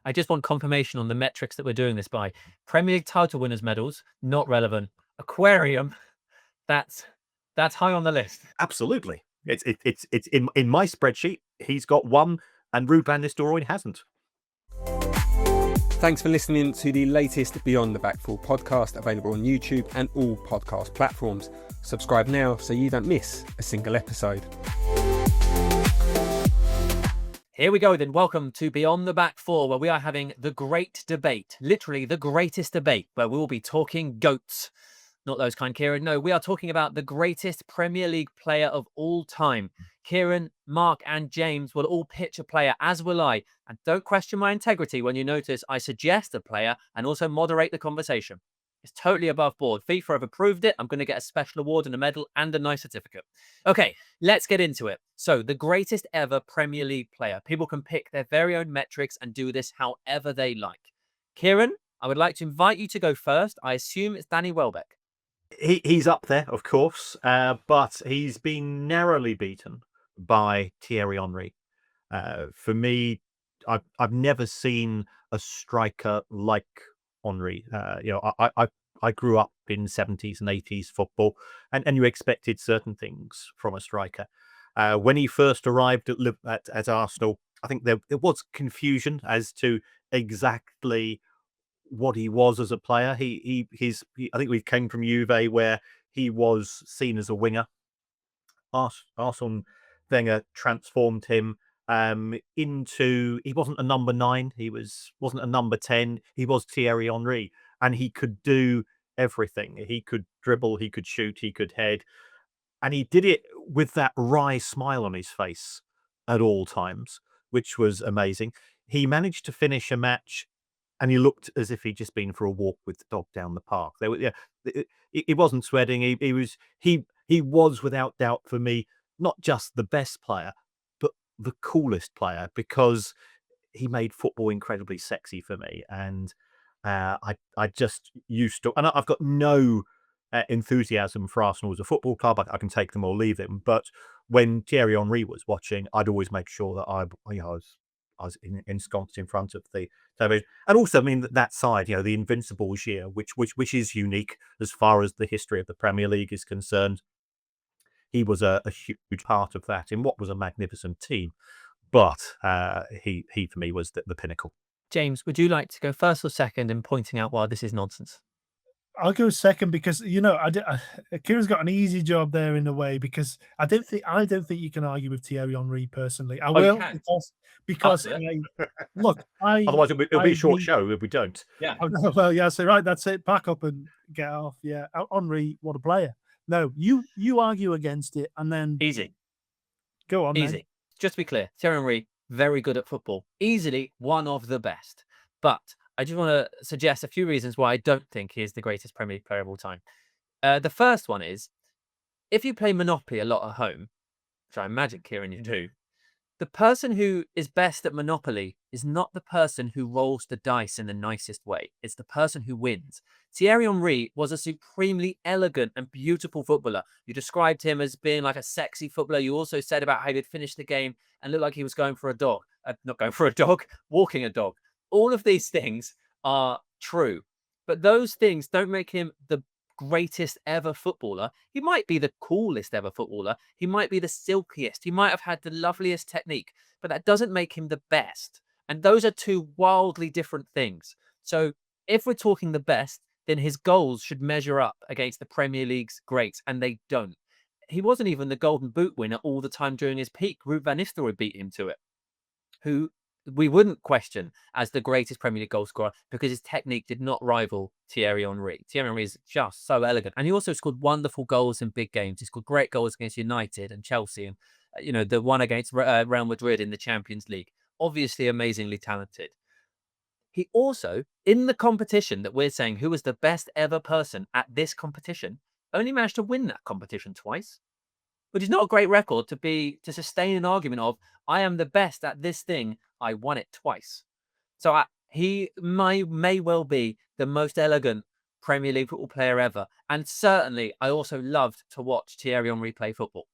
I just want confirmation on the metrics that we're doing this by. Premier League title winners medals, not relevant. Aquarium, that's high on the list. Absolutely. It's in my spreadsheet. He's got one, and Ruud van Nistelrooy hasn't. Thanks for listening to the latest Beyond the Back Four podcast, available on YouTube and all podcast platforms. Subscribe now so you don't miss a single episode. Here we go then. Welcome to Beyond the Back Four, where we are having the great debate, literally the greatest debate, where we will be talking GOATs. Not those kind, Kieran. No, we are talking about the greatest Premier League player of all time. Kieran, Mark and James will all pitch a player, as will I. And don't question my integrity when you notice I suggest a player and also moderate the conversation. It's totally above board. FIFA have approved it. I'm going to get a special award and a medal and a nice certificate. Okay, let's get into it. So, the greatest ever Premier League player. People can pick their very own metrics and do this however they like. Kieran, I would like to invite you to go first. I assume it's Danny Welbeck. He's up there, of course, but he's been narrowly beaten by Thierry Henry. For me, I've never seen a striker like Henry. I grew up in 70s and 80s football, and you expected certain things from a striker. When he first arrived at Arsenal, I think there was confusion as to exactly what he was as a player. I think we came from Juve, where he was seen as a winger. Arsene Wenger transformed him into, he wasn't a number 9, he wasn't a number 10, he was Thierry Henry, and he could do everything. He could dribble, he could shoot, he could head, and he did it with that wry smile on his face at all times, which was amazing. He managed to finish a match and he looked as if he'd just been for a walk with the dog down the park. He wasn't sweating. He was without doubt for me not just the best player, but the coolest player, because he made football incredibly sexy for me. And I just used to, and I've got no enthusiasm for Arsenal as a football club. I can take them or leave them. But when Thierry Henry was watching, I'd always make sure that I was ensconced in front of the television. And also, I mean, that side, the Invincibles year, which is unique as far as the history of the Premier League is concerned. He was a huge part of that in what was a magnificent team. But he for me was the pinnacle. James, would you like to go first or second in pointing out why this is nonsense? I'll go second because Kieran's got an easy job there in a way, because I don't think you can argue with Thierry Henry personally. I will, because look, otherwise it'll be a short show if we don't. Yeah. Well, yeah. So right, that's it. Pack up and get off. Yeah, Henry, what a player. No, you argue against it, and then easy. Go on. Easy. Then. Just to be clear, Thierry Henry, very good at football, easily one of the best. But I just want to suggest a few reasons why I don't think he is the greatest Premier League player of all time. The first one is, if you play Monopoly a lot at home, which I imagine, Kieran, you do, the person who is best at Monopoly is not the person who rolls the dice in the nicest way. It's the person who wins. Thierry Henry was a supremely elegant and beautiful footballer. You described him as being like a sexy footballer. You also said about how he would finish the game and look like he was going for a dog. Not going for a dog, walking a dog. All of these things are true, but those things don't make him the greatest ever footballer. He might be the coolest ever footballer. He might be the silkiest. He might have had the loveliest technique, but that doesn't make him the best. And those are two wildly different things. So if we're talking the best, then his goals should measure up against the Premier League's greats, and they don't. He wasn't even the Golden Boot winner all the time during his peak. Ruud van Nistelrooy beat him to it, who we wouldn't question as the greatest Premier League goal scorer because his technique did not rival Thierry Henry. Thierry Henry is just so elegant. And he also scored wonderful goals in big games. He scored great goals against United and Chelsea and, the one against Real Madrid in the Champions League. Obviously amazingly talented. He also, in the competition that we're saying who was the best ever person at this competition, only managed to win that competition twice. Which is not a great record to sustain an argument of, I am the best at this thing, I won it twice. So he may well be the most elegant Premier League football player ever. And certainly, I also loved to watch Thierry Henry play football.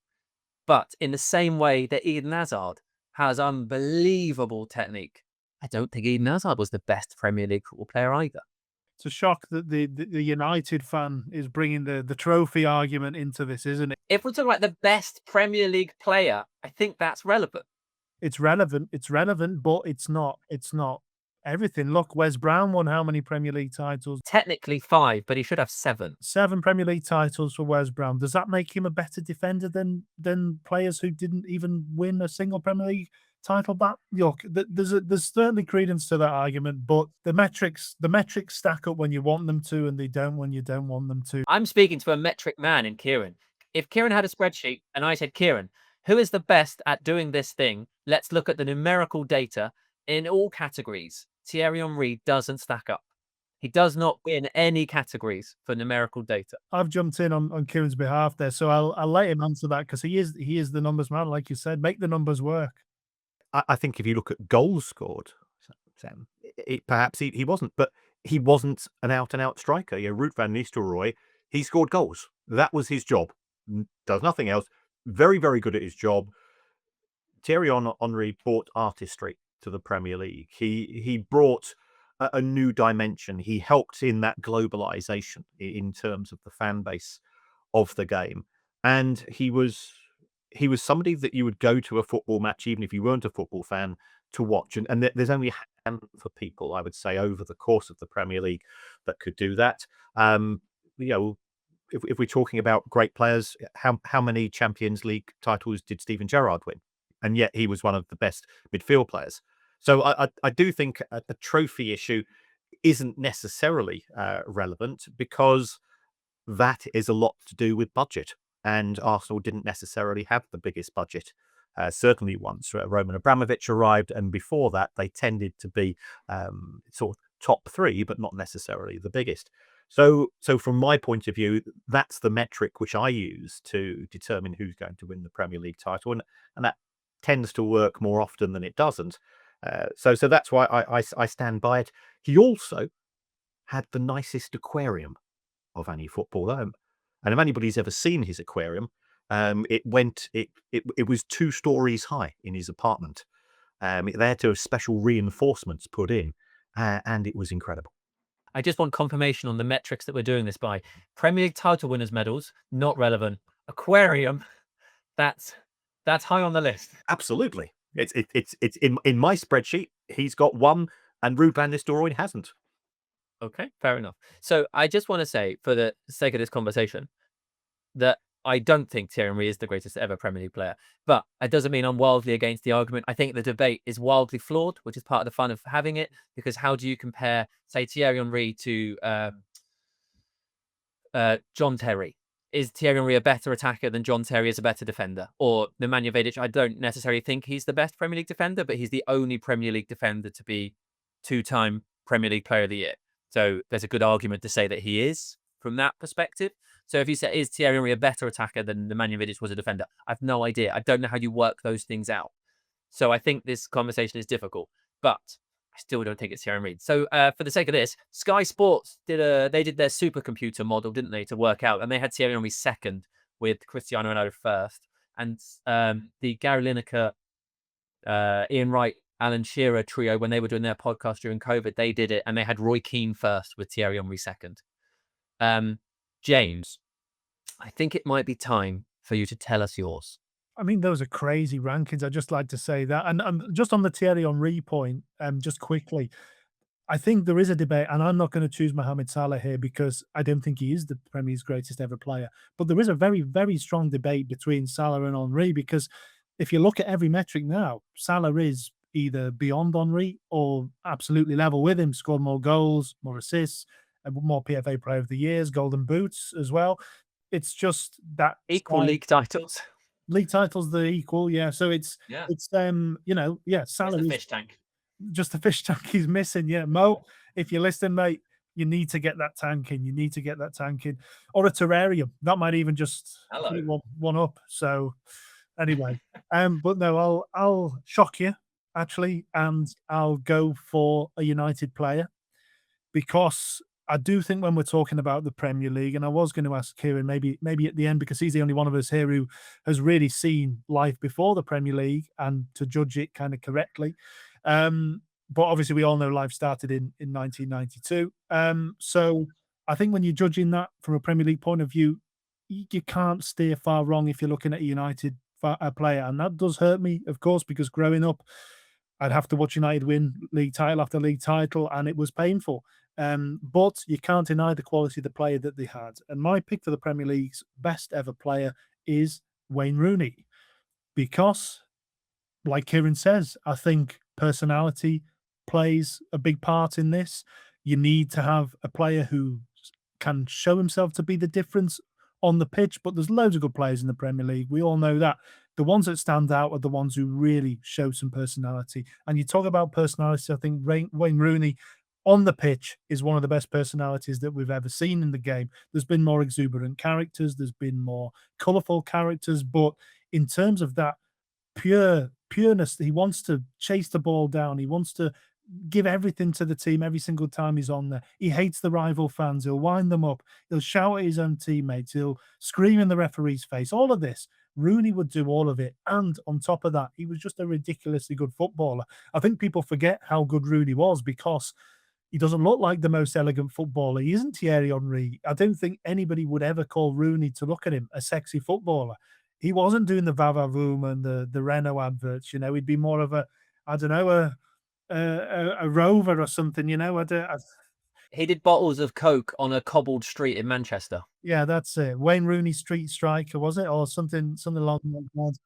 But in the same way that Eden Hazard has unbelievable technique I don't think Eden Hazard was the best Premier League football player either. It's a shock that the United fan is bringing the trophy argument into this, isn't it? If we're talking about the best Premier League player, I think that's relevant. It's relevant, but it's not everything. Look, Wes Brown won how many Premier League titles? Technically 5, but he should have 7. 7 Premier League titles for Wes Brown. Does that make him a better defender than players who didn't even win a single Premier League title? That look, there's certainly credence to that argument, but the metrics stack up when you want them to, and they don't when you don't want them to. I'm speaking to a metric man in Kieran. If Kieran had a spreadsheet and I said, Kieran, who is the best at doing this thing? Let's look at the numerical data in all categories. Thierry Henry doesn't stack up. He does not win any categories for numerical data. I've jumped in on Kieran's behalf there, so I'll let him answer that because he is the numbers man, like you said. Make the numbers work. I think if you look at goals scored, Sam, perhaps he wasn't, but he wasn't an out-and-out striker. Ruud van Nistelrooy, he scored goals. That was his job. Does nothing else. Very, very good at his job. Thierry Henry brought artistry to the Premier League. He brought a new dimension. He helped in that globalization in terms of the fan base of the game, and he was somebody that you would go to a football match, even if you weren't a football fan, to watch. And there's only a handful of people, I would say, over the course of the Premier League that could do that. If we're talking about great players, how many Champions League titles did Steven Gerrard win? And yet he was one of the best midfield players. So I do think a trophy issue isn't necessarily relevant, because that is a lot to do with budget. And Arsenal didn't necessarily have the biggest budget. Certainly once Roman Abramovich arrived, and before that, they tended to be sort of top 3, but not necessarily the biggest. So from my point of view, that's the metric which I use to determine who's going to win the Premier League title, and that tends to work more often than it doesn't. So that's why I stand by it. He also had the nicest aquarium of any footballer. And if anybody's ever seen his aquarium, it was 2 stories high in his apartment. They had to have special reinforcements put in, and it was incredible. I just want confirmation on the metrics that we're doing this by. Premier League title winners medals, not relevant. Aquarium, that's high on the list. Absolutely. It's in my spreadsheet. He's got 1, and Ruud van Nistelrooy hasn't. Okay, fair enough. So I just want to say, for the sake of this conversation, that I don't think Thierry Henry is the greatest ever Premier League player. But it doesn't mean I'm wildly against the argument. I think the debate is wildly flawed, which is part of the fun of having it. Because how do you compare, say, Thierry Henry to John Terry? Is Thierry Henry a better attacker than John Terry is a better defender? Or Nemanja Vidic? I don't necessarily think he's the best Premier League defender, but he's the only Premier League defender to be 2-time Premier League Player of the Year. So there's a good argument to say that he is from that perspective. So if you say, is Thierry Henry a better attacker than Nemanja Vidic was a defender? I have no idea. I don't know how you work those things out. So I think this conversation is difficult, but I still don't think it's Thierry Henry. So for the sake of this, Sky Sports did their supercomputer model, didn't they, to work out, and they had Thierry Henry second with Cristiano Ronaldo first, and the Gary Lineker, Ian Wright, Alan Shearer trio, when they were doing their podcast during COVID, they did it, and they had Roy Keane first with Thierry Henry second. James, I think it might be time for you to tell us yours. I mean, those are crazy rankings. I'd just like to say that. And just on the Thierry Henry point, just quickly, I think there is a debate, and I'm not going to choose Mohamed Salah here because I don't think he is the Premier League's greatest ever player. But there is a very, very strong debate between Salah and Henry, because if you look at every metric now, Salah is either beyond Henry or absolutely level with him, scored more goals, more assists, more PFA Player of the Years, Golden Boots as well. It's just that equal league titles. League titles, the equal, yeah. So it's Salah just a fish tank. Just a fish tank he's missing. Yeah, Mo, if you're listening, mate, you need to get that tank in. You need to get that tank in, or a terrarium. That might even just put one up. So anyway, but no, I'll shock you actually, and I'll go for a United player, because I do think when we're talking about the Premier League, and I was going to ask Kieran maybe at the end, because he's the only one of us here who has really seen life before the Premier League and to judge it kind of correctly. but obviously we all know life started in 1992. So I think when you're judging that from a Premier League point of view, you can't steer far wrong if you're looking at a United player, and that does hurt me, of course, because growing up, I'd have to watch United win league title after league title, and it was painful. But you can't deny the quality of the player that they had. And my pick for the Premier League's best ever player is Wayne Rooney, because, like Kieran says, I think personality plays a big part in this. You need to have a player who can show himself to be the difference on the pitch, but there's loads of good players in the Premier League. We all know that. The ones that stand out are the ones who really show some personality. And you talk about personality, I think Wayne Rooney on the pitch is one of the best personalities that we've ever seen in the game. There's been more exuberant characters, there's been more colourful characters, but in terms of that pureness, he wants to chase the ball down, he wants to give everything to the team every single time he's on there. He hates the rival fans. He'll wind them up. He'll shout at his own teammates. He'll scream in the referee's face. All of this, Rooney would do all of it. And on top of that, he was just a ridiculously good footballer. I think people forget how good Rooney was because he doesn't look like the most elegant footballer. He isn't Thierry Henry. I don't think anybody would ever call Rooney, to look at him, a sexy footballer. He wasn't doing the Vavavoom and the Renault adverts. You know, he'd be more of a, I don't know, a rover or something, you know. He did bottles of Coke on a cobbled street in Manchester. Yeah, that's it. Wayne Rooney Street Striker, was it? Or something along those lines.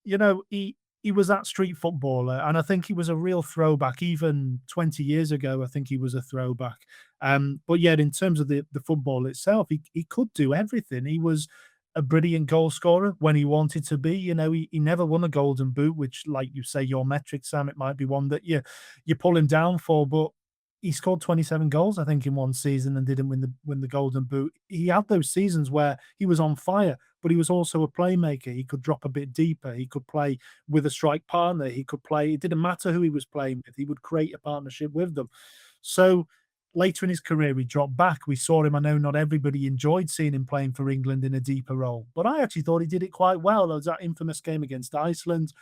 You know, he was that street footballer, and I think he was a real throwback. Even 20 years ago, I think he was a throwback. But yet, in terms of the football itself, he could do everything. He was a brilliant goal scorer when he wanted to be. You know, he never won a golden boot, which, like you say, your metric, Sam, it might be one that you pull him down for, but he scored 27 goals, I think, in one season and didn't win the golden boot. He had those seasons where he was on fire, but he was also a playmaker. He could drop a bit deeper. He could play with a strike partner. He could play, it didn't matter who he was playing with. He would create a partnership with them. So later in his career, he dropped back. We saw him. I know not everybody enjoyed seeing him playing for England in a deeper role, but I actually thought he did it quite well. There was that infamous game against Iceland.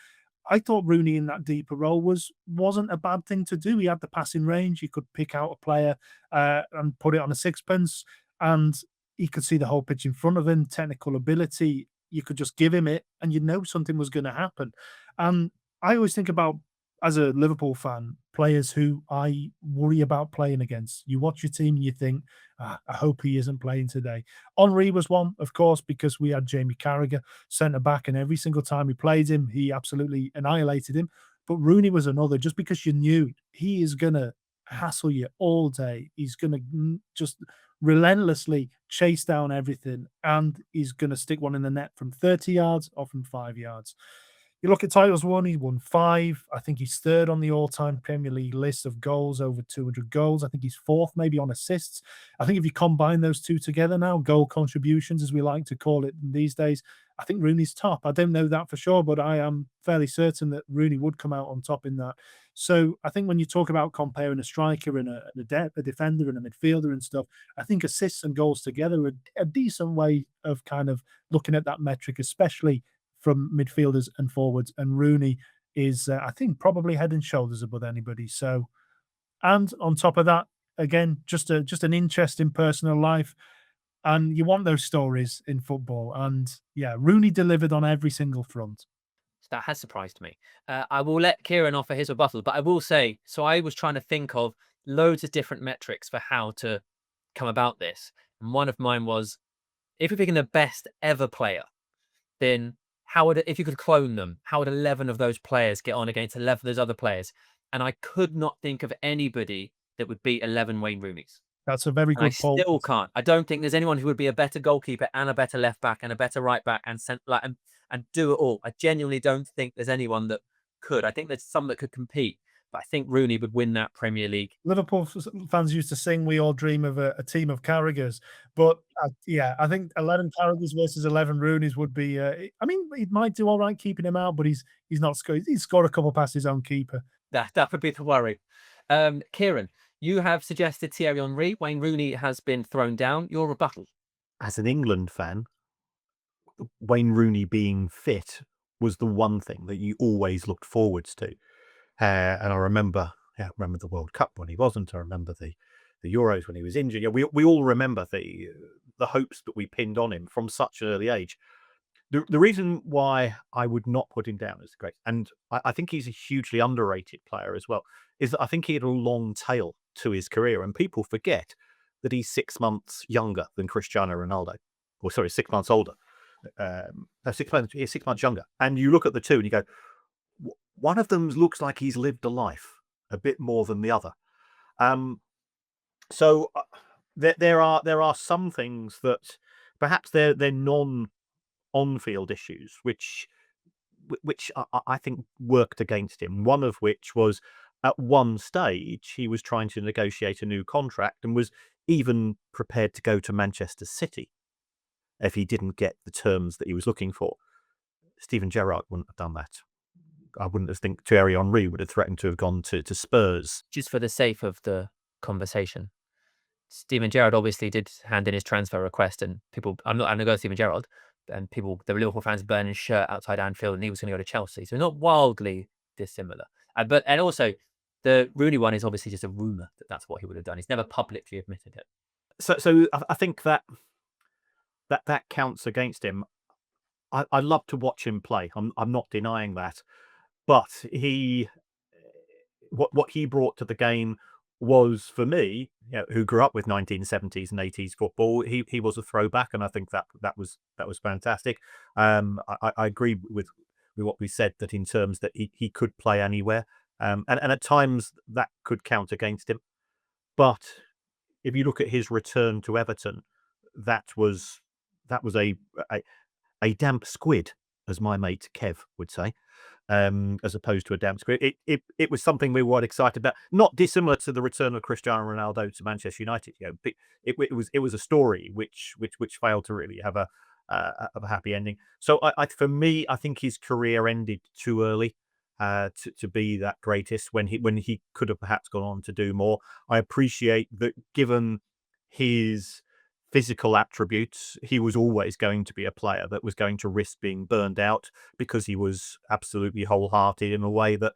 I thought Rooney in that deeper role wasn't a bad thing to do. He had the passing range. He could pick out a player and put it on a sixpence, and he could see the whole pitch in front of him. Technical ability, you could just give him it, and you know something was going to happen. And I always think about, as a Liverpool fan, players who I worry about playing against. You watch your team and you think, I hope he isn't playing today. Henry was one, of course, because we had Jamie Carragher centre back, and every single time we played him, he absolutely annihilated him. But Rooney was another, just because you knew he is going to hassle you all day. He's going to just relentlessly chase down everything, and he's going to stick one in the net from 30 yards or from 5 yards. You look at titles won, he won 5. I think he's third on the all-time Premier League list of goals, over 200 goals. I think he's fourth maybe on assists. I think if you combine those two together now, goal contributions, as we like to call it these days, I think Rooney's top. I don't know that for sure, but I am fairly certain that Rooney would come out on top in that. So I think when you talk about comparing a striker and a defender and a midfielder and stuff, I think assists and goals together are a decent way of kind of looking at that metric, especially from midfielders and forwards. And Rooney is, I think, probably head and shoulders above anybody. So, and on top of that, again, just an interesting personal life. And you want those stories in football. And yeah, Rooney delivered on every single front. That has surprised me. I will let Kieran offer his rebuttal, but I will say, so I was trying to think of loads of different metrics for how to come about this. And one of mine was, if you're picking the best ever player, then if you could clone them, how would 11 of those players get on against 11 of those other players? And I could not think of anybody that would beat 11 Wayne Rooneys. That's a very good poll. I still can't. I don't think there's anyone who would be a better goalkeeper and a better left back and a better right back and do it all. I genuinely don't think there's anyone that could. I think there's some that could compete, but I think Rooney would win that Premier League. Liverpool fans used to sing, "We all dream of a team of Carragers," but yeah, I think 11 Carragers versus 11 Rooneys would be. I mean, he might do all right keeping him out, but he's not scored. He's scored a couple past his own keeper. That would be the worry. Kieran, you have suggested Thierry Henry. Wayne Rooney has been thrown down. Your rebuttal. As an England fan, Wayne Rooney being fit was the one thing that you always looked forwards to. And I remember I remember the World Cup when he wasn't. I remember the Euros when he was injured. Yeah, we all remember the hopes that we pinned on him from such an early age. The reason why I would not put him down as great, and I think he's a hugely underrated player as well, is that I think he had a long tail to his career, and people forget that he's 6 months younger than Cristiano Ronaldo, or sorry, 6 months older. No, 6 months, yeah, 6 months younger. And you look at the two and you go, one of them looks like he's lived a life a bit more than the other. So there are some things that perhaps they're non-on-field issues, which I think worked against him. One of which was at one stage he was trying to negotiate a new contract and was even prepared to go to Manchester City if he didn't get the terms that he was looking for. Steven Gerrard wouldn't have done that. I wouldn't think Thierry Henry would have threatened to have gone to Spurs. Just for the sake of the conversation, Steven Gerrard obviously did hand in his transfer request, and people, I'm not going to go Steven Gerrard, and people, the Liverpool fans burning his shirt outside Anfield, and he was going to go to Chelsea. So not wildly dissimilar. And also, the Rooney one is obviously just a rumour that that's what he would have done. He's never publicly admitted it. So I think that counts against him. I love to watch him play. I'm not denying that, but what he brought to the game was, for me, who grew up with 1970s and 80s football, he was a throwback, and I think that was fantastic. I agree with what we said, that in terms that he could play anywhere, and at times that could count against him. But if you look at his return to Everton, that was a damp squid, as my mate Kev would say, as opposed to a damp squid. It was something we were excited about, not dissimilar to the return of Cristiano Ronaldo to Manchester United. It was a story which failed to really have a happy ending. So for me, I think his career ended too early to be that greatest, when he could have perhaps gone on to do more. I appreciate that, given his physical attributes, he was always going to be a player that was going to risk being burned out, because he was absolutely wholehearted in a way that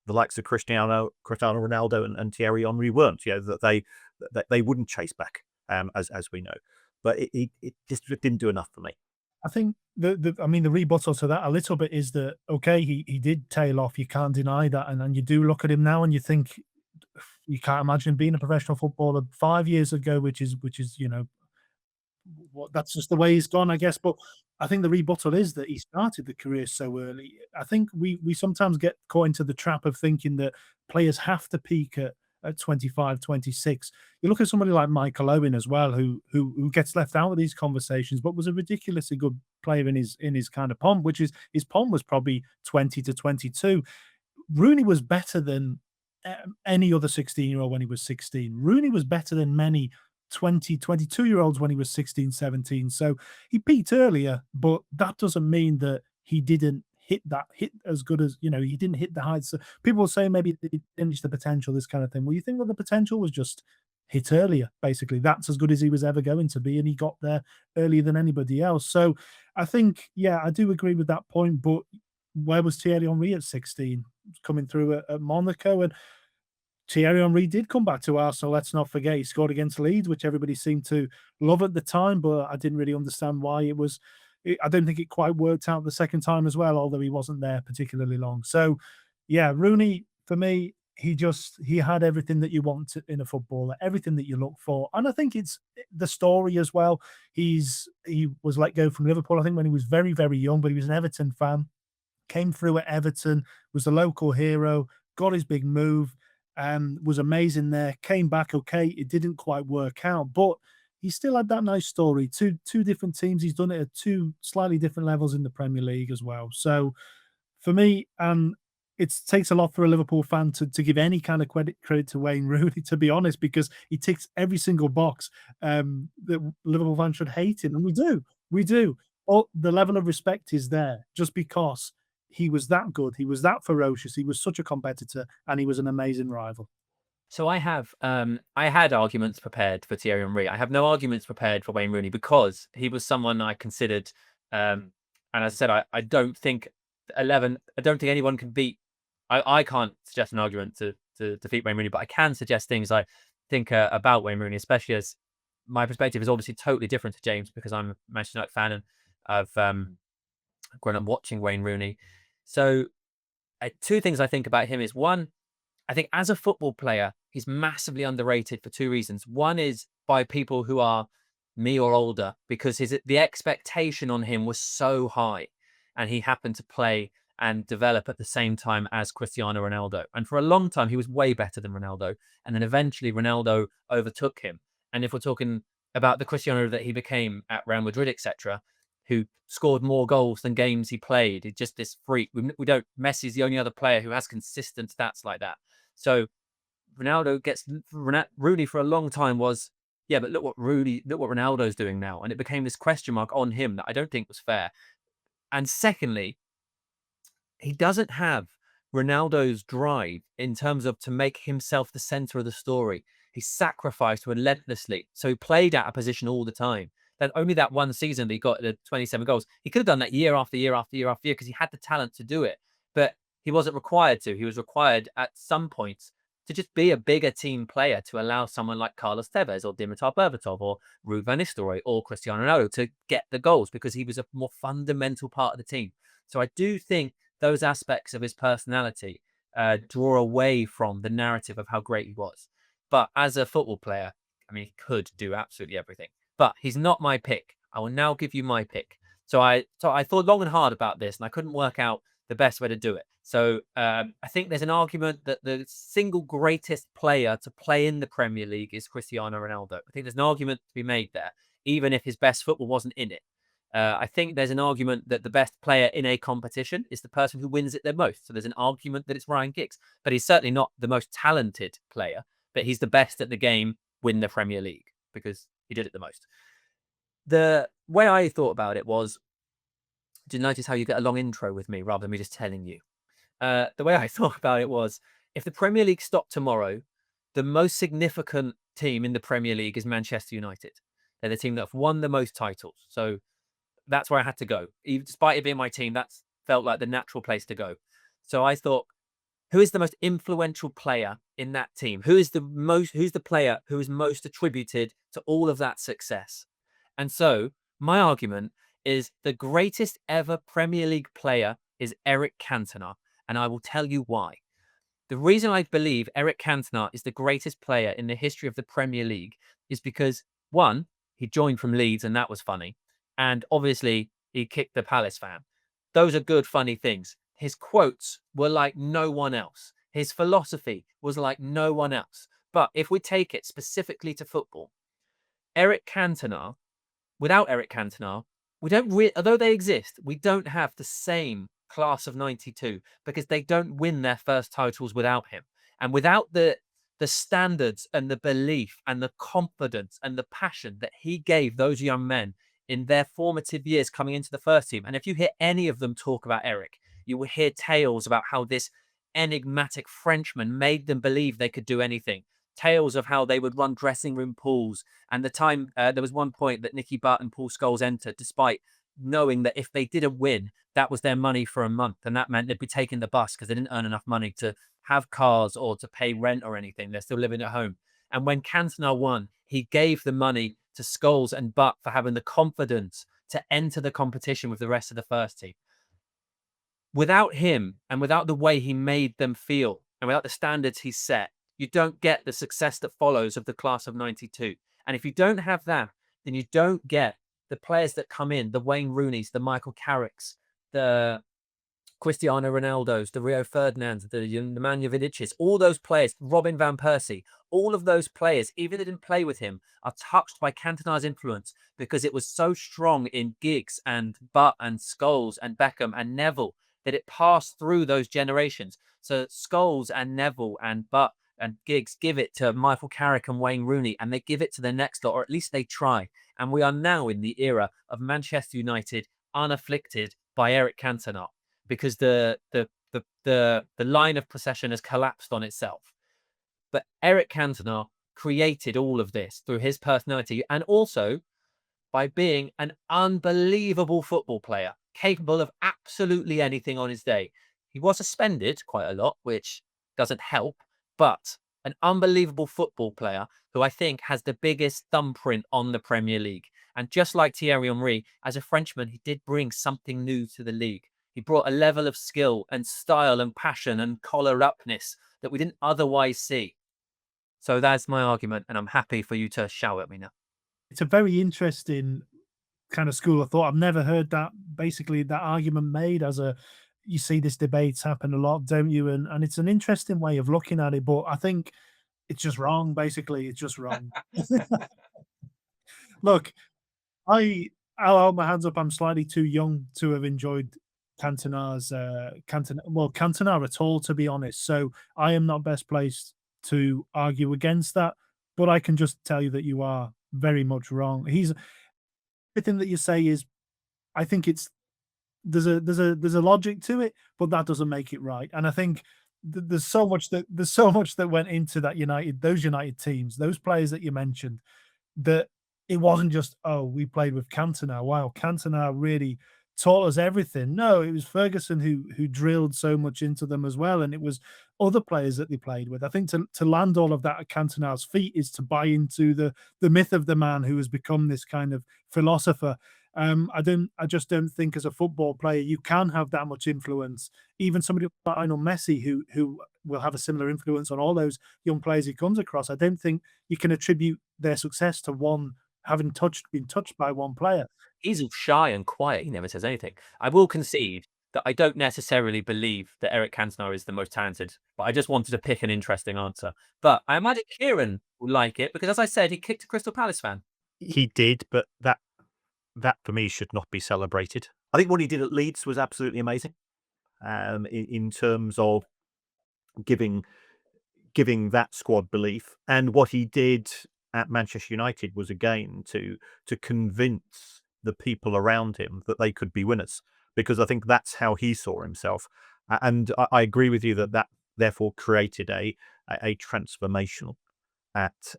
the likes of Cristiano Ronaldo and Thierry Henry weren't. That they wouldn't chase back, as we know. But it just didn't do enough for me. I think the rebuttal to that a little bit is that, okay, he did tail off. You can't deny that, and then you do look at him now and you think, you can't imagine being a professional footballer 5 years ago, which is that's just the way he's gone, I guess. But I think the rebuttal is that he started the career so early. I think we sometimes get caught into the trap of thinking that players have to peak at 25, 26. You look at somebody like Michael Owen as well, who gets left out of these conversations, but was a ridiculously good player in his kind of pomp, which is, his pomp was probably 20 to 22. Rooney was better than any other 16-year-old when he was 16. Rooney was better than many 20, 22-year-olds when he was 16, 17. So he peaked earlier, but that doesn't mean that he didn't hit as good as, he didn't hit the heights. So people will say maybe he didn't reach the potential, this kind of thing. Well, you think that the potential was just hit earlier, basically. That's as good as he was ever going to be, and he got there earlier than anybody else. So I think, yeah, I do agree with that point, but where was Thierry Henry at 16, coming through at Monaco? And Thierry Henry did come back to Arsenal. Let's not forget, he scored against Leeds, which everybody seemed to love at the time, but I didn't really understand why it was. I don't think it quite worked out the second time as well, although he wasn't there particularly long. So, yeah, Rooney, for me, he had everything that you want in a footballer, everything that you look for. And I think it's the story as well. He was let go from Liverpool, I think, when he was very, very young, but he was an Everton fan, came through at Everton, was the local hero, got his big move, was amazing there, came back, okay, it didn't quite work out, but he still had that nice story. Two different teams. He's done it at two slightly different levels in the Premier League as well. So for me, it takes a lot for a Liverpool fan to give any kind of credit to Wayne Rooney, to be honest, because he ticks every single box that Liverpool fans should hate him, and we do. All the level of respect is there just because he was that good, he was that ferocious, he was such a competitor, and he was an amazing rival. So I had arguments prepared for Thierry Henry. I have no arguments prepared for Wayne Rooney, because he was someone I considered, and as I said, I don't think 11. I don't think anyone can beat. I can't suggest an argument to to defeat Wayne Rooney, but I can suggest things I think about Wayne Rooney, especially as my perspective is obviously totally different to James because I'm a Manchester United fan and I've grown up watching Wayne Rooney. So two things I think about him is one, I think as a football player, he's massively underrated for two reasons. One is by people who are me or older, because the expectation on him was so high, and he happened to play and develop at the same time as Cristiano Ronaldo. And for a long time, he was way better than Ronaldo. And then eventually Ronaldo overtook him. And if we're talking about the Cristiano that he became at Real Madrid, etc., who scored more goals than games he played, it's just this freak. We don't. Messi's the only other player who has consistent stats like that. So Ronaldo gets Rooney for a long time was, yeah, but look what Ronaldo's doing now. And it became this question mark on him that I don't think was fair. And secondly, he doesn't have Ronaldo's drive in terms of to make himself the center of the story. He sacrificed relentlessly. So he played out a position all the time. Then only that one season that he got the 27 goals. He could have done that year after year after year after year because he had the talent to do it. But he wasn't required to. He was required at some points to just be a bigger team player to allow someone like Carlos Tevez or Dimitar Berbatov or Ruud van Nistelrooy or Cristiano Ronaldo to get the goals because he was a more fundamental part of the team. So I do think those aspects of his personality draw away from the narrative of how great he was. But as a football player, I mean, he could do absolutely everything. But he's not my pick. I will now give you my pick. So I thought long and hard about this, and I couldn't work out the best way to do it. So I think there's an argument that the single greatest player to play in the Premier League is Cristiano Ronaldo. I think there's an argument to be made there, even if his best football wasn't in it. I think there's an argument that the best player in a competition is the person who wins it the most. So there's an argument that it's Ryan Giggs, but he's certainly not the most talented player, but he's the best at the game, win the Premier League because he did it the most. The way I thought about it was, did you notice how you get a long intro with me rather than me just telling you? The way I thought about it was, if the Premier League stopped tomorrow, the most significant team in the Premier League is Manchester United. They're the team that have won the most titles. So that's where I had to go. Even despite it being my team, that felt like the natural place to go. So I thought, who is the most influential player in that team? Who's the player who is most attributed to all of that success? And so my argument is the greatest ever Premier League player is Eric Cantona. And I will tell you why. The reason I believe Eric Cantona is the greatest player in the history of the Premier League is because, one, he joined from Leeds and that was funny. And obviously, he kicked the Palace fan. Those are good, funny things. His quotes were like no one else. His philosophy was like no one else. But if we take it specifically to football, Eric Cantona, without Eric Cantona, we don't although they exist, we don't have the same class of 92 because they don't win their first titles without him. And without the standards and the belief and the confidence and the passion that he gave those young men in their formative years coming into the first team. And if you hear any of them talk about Eric, you will hear tales about how this enigmatic Frenchman made them believe they could do anything. Tales of how they would run dressing room pools. And the time, there was one point that Nicky Butt and Paul Scholes entered, despite knowing that if they didn't win, that was their money for a month. And that meant they'd be taking the bus because they didn't earn enough money to have cars or to pay rent or anything. They're still living at home. And when Cantona won, he gave the money to Scholes and Butt for having the confidence to enter the competition with the rest of the first team. Without him and without the way he made them feel and without the standards he set, you don't get the success that follows of the class of 92. And if you don't have that, then you don't get the players that come in, the Wayne Rooneys, the Michael Carricks, the Cristiano Ronaldos, the Rio Ferdinands, the Man Utd, all those players, Robin van Persie, all of those players, even if they didn't play with him, are touched by Cantona's influence because it was so strong in Giggs and Butt and Scholes and Beckham and Neville that it passed through those generations. So Scholes and Neville and Butt and Giggs give it to Michael Carrick and Wayne Rooney, and they give it to the next lot, or at least they try. And we are now in the era of Manchester United unafflicted by Eric Cantona, because the line of procession has collapsed on itself. But Eric Cantona created all of this through his personality and also by being an unbelievable football player, capable of absolutely anything on his day. He was suspended quite a lot, which doesn't help, but an unbelievable football player who I think has the biggest thumbprint on the Premier League. And just like Thierry Henry, as a Frenchman, he did bring something new to the league. He brought a level of skill and style and passion and collar-upness that we didn't otherwise see. So that's my argument, and I'm happy for you to shout at me now. It's a very interesting kind of school of thought. I've never heard that basically that argument made as a you see this debates happen a lot, don't you? And it's an interesting way of looking at it, but I think it's just wrong. Basically, it's just wrong. Look, I'll hold my hands up. I'm slightly too young to have enjoyed Cantona at all, to be honest. So I am not best placed to argue against that. But I can just tell you that you are very much wrong. Everything that you say is, I think it's there's a logic to it, but that doesn't make it right. And I think there's so much that went into those United teams, those players that you mentioned, that it wasn't just, oh, we played with Cantona. Wow, Cantona really taught us everything. No, it was Ferguson who drilled so much into them as well, and it was other players that they played with. I think to land all of that at Cantona's feet is to buy into the myth of the man who has become this kind of philosopher. I just don't think as a football player you can have that much influence. Even somebody like Lionel Messi, who will have a similar influence on all those young players he comes across. I don't think you can attribute their success to one been touched by one player. He's all shy and quiet. He never says anything. I will concede that I don't necessarily believe that Eric Cantona is the most talented, but I just wanted to pick an interesting answer. But I imagine Kieran will like it because, as I said, he kicked a Crystal Palace fan. He did, but that for me should not be celebrated. I think what he did at Leeds was absolutely amazing. In terms of giving that squad belief, and what he did at Manchester United was again to convince the people around him that they could be winners, because I think that's how he saw himself. And I agree with you that therefore created a transformational at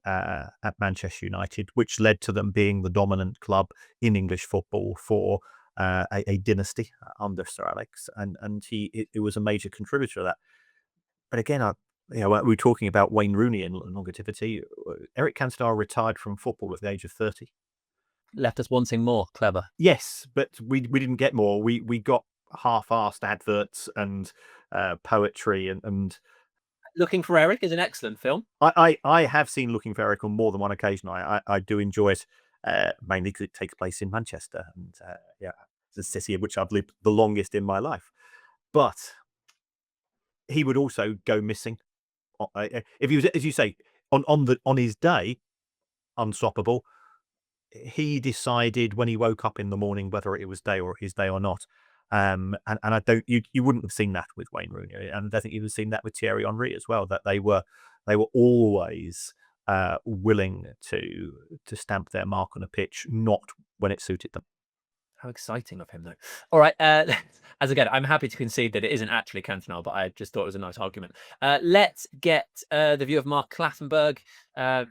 Manchester United, which led to them being the dominant club in English football for a dynasty under Sir Alex, and it was a major contributor to that. But again, we were talking about Wayne Rooney and longevity. Eric Cantona retired from football at the age of 30. Left us wanting more. Clever. Yes, but we didn't get more. We got half-assed adverts and poetry and Looking for Eric is an excellent film. I have seen Looking for Eric on more than one occasion. I do enjoy it, mainly because it takes place in Manchester, and it's a city in which I've lived the longest in my life. But he would also go missing if he was, as you say, on his day, unstoppable. He decided when he woke up in the morning whether it was his day or not. And I don't, you wouldn't have seen that with Wayne Rooney, and I think you'd have seen that with Thierry Henry as well. That they were always willing to stamp their mark on a pitch, not when it suited them. How exciting of him, though. All right. As again, I'm happy to concede that it isn't actually Cantona, but I just thought it was a nice argument. Let's get the view of Mark Clattenburg.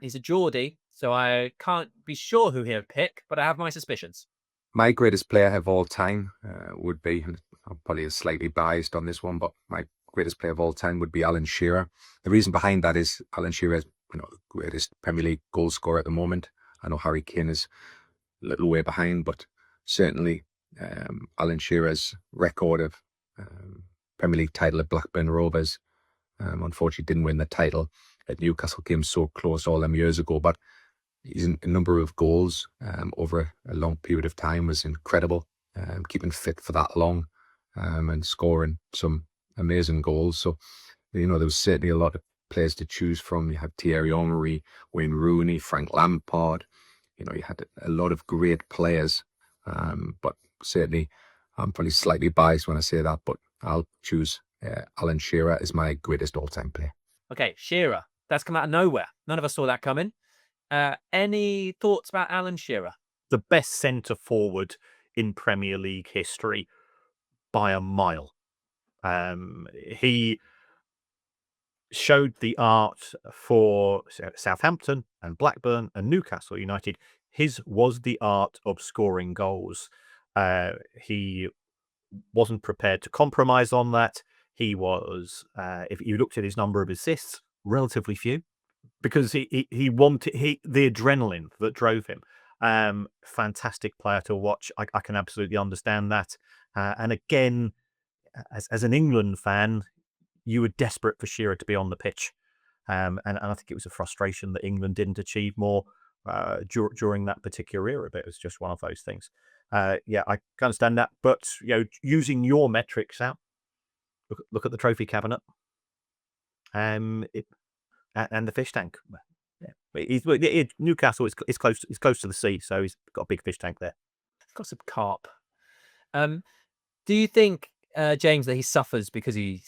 He's a Geordie, so I can't be sure who he'll pick, but I have my suspicions. My greatest player of all time would be, and I'm probably slightly biased on this one, but my greatest player of all time would be Alan Shearer. The reason behind that is Alan Shearer is the greatest Premier League goal scorer at the moment. I know Harry Kane is a little way behind, but certainly Alan Shearer's record of Premier League title at Blackburn Rovers, unfortunately didn't win the title at Newcastle, came so close all them years ago, but his number of goals over a long period of time was incredible. Keeping fit for that long and scoring some amazing goals. So, there was certainly a lot of players to choose from. You have Thierry Henry, Wayne Rooney, Frank Lampard. You had a lot of great players. But certainly, I'm probably slightly biased when I say that, but I'll choose Alan Shearer as my greatest all-time player. Okay, Shearer. That's come out of nowhere. None of us saw that coming. Any thoughts about Alan Shearer? The best centre forward in Premier League history by a mile. He showed the art for Southampton and Blackburn and Newcastle United. His was the art of scoring goals. He wasn't prepared to compromise on that. He was, if you looked at his number of assists, relatively few, because he wanted the adrenaline that drove him. Fantastic player to watch. I can absolutely understand that. And again, as an England fan, you were desperate for Shearer to be on the pitch. And I think it was a frustration that England didn't achieve more during that particular era, but it was just one of those things. Yeah, I can understand that. But using your metrics out, look at the trophy cabinet, and the fish tank. Yeah. Newcastle is close to the sea, so he's got a big fish tank there. Got some carp. Do you think, James, that he suffers because he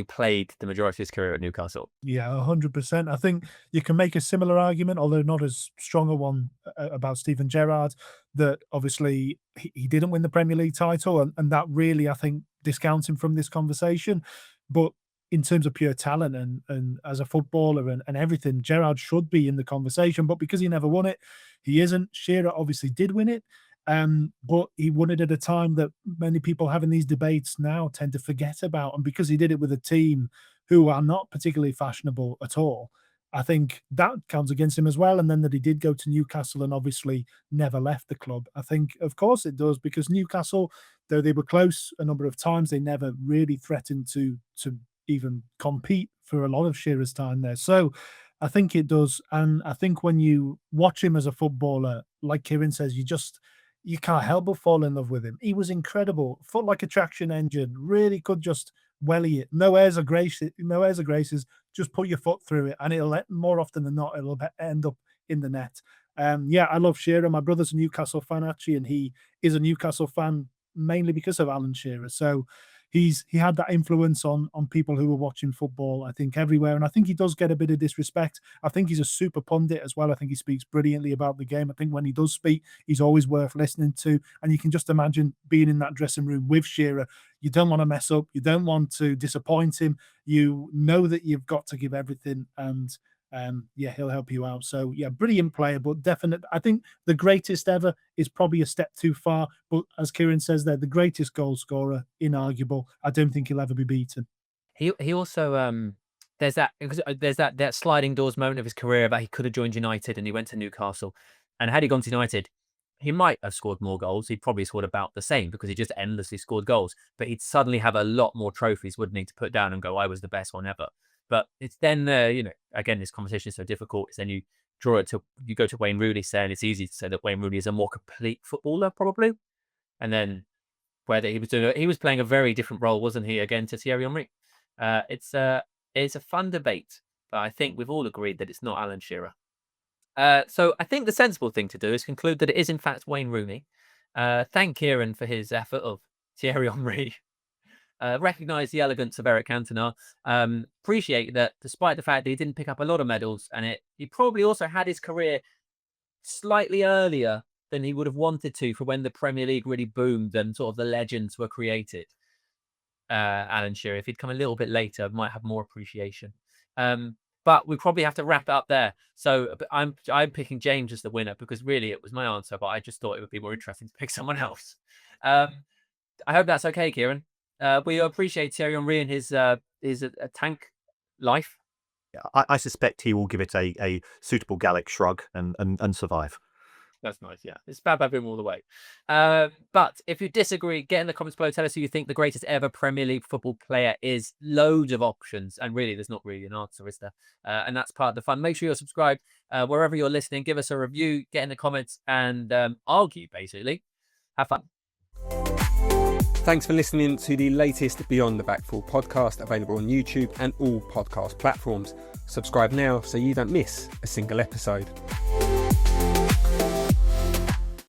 played the majority of his career at Newcastle? Yeah, 100%. I think you can make a similar argument, although not as strong a one, about Steven Gerrard, that obviously he didn't win the Premier League title, and that really, I think, discounts him from this conversation. But in terms of pure talent and as a footballer and everything, Gerrard should be in the conversation. But because he never won it, he isn't. Shearer obviously did win it. But he won it at a time that many people having these debates now tend to forget about. And because he did it with a team who are not particularly fashionable at all, I think that counts against him as well. And then that he did go to Newcastle and obviously never left the club. I think, of course, it does, because Newcastle, though they were close a number of times, they never really threatened to even compete for a lot of Shearer's time there. So I think it does. And I think when you watch him as a footballer, like Kieran says, you can't help but fall in love with him. He was incredible. Foot like a traction engine. Really could just welly it. No airs or graces. Just put your foot through it, and more often than not, it'll end up in the net. Yeah, I love Shearer. My brother's a Newcastle fan, actually, and he is a Newcastle fan mainly because of Alan Shearer. So he had that influence on people who were watching football, I think, everywhere. And I think he does get a bit of disrespect. I think he's a super pundit as well. I think he speaks brilliantly about the game. I think when he does speak, he's always worth listening to. And you can just imagine being in that dressing room with Shearer. You don't want to mess up. You don't want to disappoint him. You know that you've got to give everything. And yeah, he'll help you out. So yeah, brilliant player, but definite. I think the greatest ever is probably a step too far. But as Kieran says there, the greatest goal scorer, inarguable. I don't think he'll ever be beaten. He also there's that sliding doors moment of his career about he could have joined United and he went to Newcastle, and had he gone to United, he might have scored more goals. He'd probably scored about the same because he just endlessly scored goals. But he'd suddenly have a lot more trophies, wouldn't he, to put down and go, I was the best one ever. But it's then, again, this conversation is so difficult. It's then you go to Wayne Rooney saying it's easy to say that Wayne Rooney is a more complete footballer, probably. And then whether he was playing a very different role, wasn't he, again, to Thierry Henry? It's a fun debate, but I think we've all agreed that it's not Alan Shearer. So I think the sensible thing to do is conclude that it is, in fact, Wayne Rooney. Thank Kieran for his effort of Thierry Henry. Recognise the elegance of Eric Cantona. Appreciate that despite the fact that he didn't pick up a lot of medals, and he probably also had his career slightly earlier than he would have wanted to for when the Premier League really boomed and sort of the legends were created. Alan Shearer, if he'd come a little bit later, might have more appreciation. But we probably have to wrap it up there. So I'm picking James as the winner because really it was my answer, but I just thought it would be more interesting to pick someone else. I hope that's okay, Kieran. We appreciate Thierry Henry and his tank life. Yeah, I suspect he will give it a suitable Gallic shrug and survive. That's nice, yeah. It's bad him all the way. But if you disagree, get in the comments below. Tell us who you think the greatest ever Premier League football player is. Loads of options. And really, there's not really an answer, is there? And that's part of the fun. Make sure you're subscribed wherever you're listening. Give us a review, get in the comments, and argue, basically. Have fun. Thanks for listening to the latest Beyond the Backful podcast, available on YouTube and all podcast platforms. Subscribe now so you don't miss a single episode.